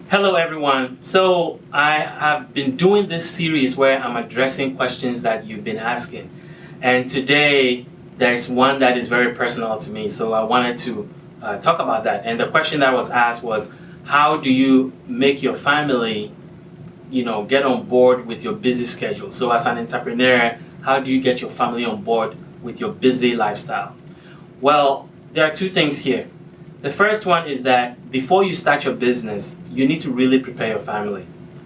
Hello, everyone. So, I have been doing this series where I'm addressing questions that you've been asking. And today, there's one that is very personal to me. So, I wanted to talk about that. And the question that was asked was, how do you make your family, get on board with your busy schedule? So, as an entrepreneur, how do you get your family on board with your busy lifestyle? Well, there are two things here. The first one is that before you start your business, you need to really prepare your family.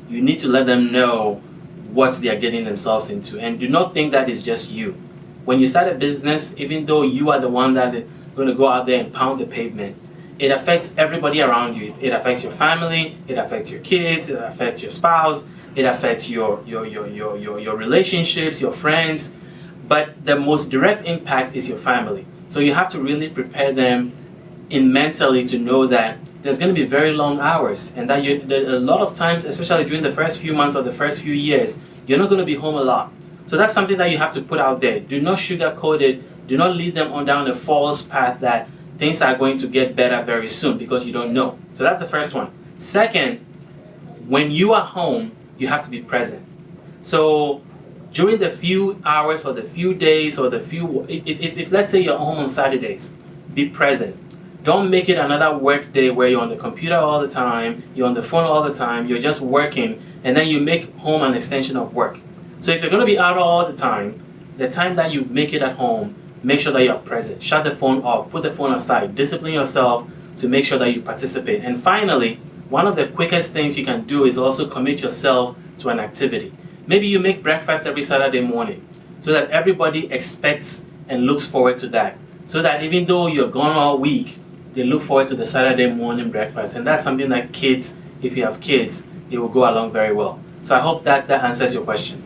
You need to let them know what they are getting themselves into. And do not think that is just you. When you start a business, even though you are the one that is going to go out there and pound the pavement, it affects everybody around you. It affects your family, it affects your kids, it affects your spouse, it affects your relationships, your friends. But the most direct impact is your family. So you have to really prepare them in mentally to know that there's going to be very long hours, and that a lot of times, especially during the first few months or the first few years, you're not going to be home a lot. So that's something that you have to put out there. Do not sugarcoat it. Do not lead them on down a false path that things are going to get better very soon, because you don't know. So that's the first one. Second, when you are home, you have to be present. So during the few hours or the few days or if let's say you're home on Saturdays, be present. Don't make it another work day where you're on the computer all the time, you're on the phone all the time, you're just working, and then you make home an extension of work. So if you're going to be out all the time that you make it at home, make sure that you're present. Shut the phone off, put the phone aside, discipline yourself to make sure that you participate. And finally, one of the quickest things you can do is also commit yourself to an activity. Maybe you make breakfast every Saturday morning so that everybody expects and looks forward to that. So that even though you're gone all week, they look forward to the Saturday morning breakfast. And that's something that kids, if you have kids, it will go along very well. So I hope that answers your question.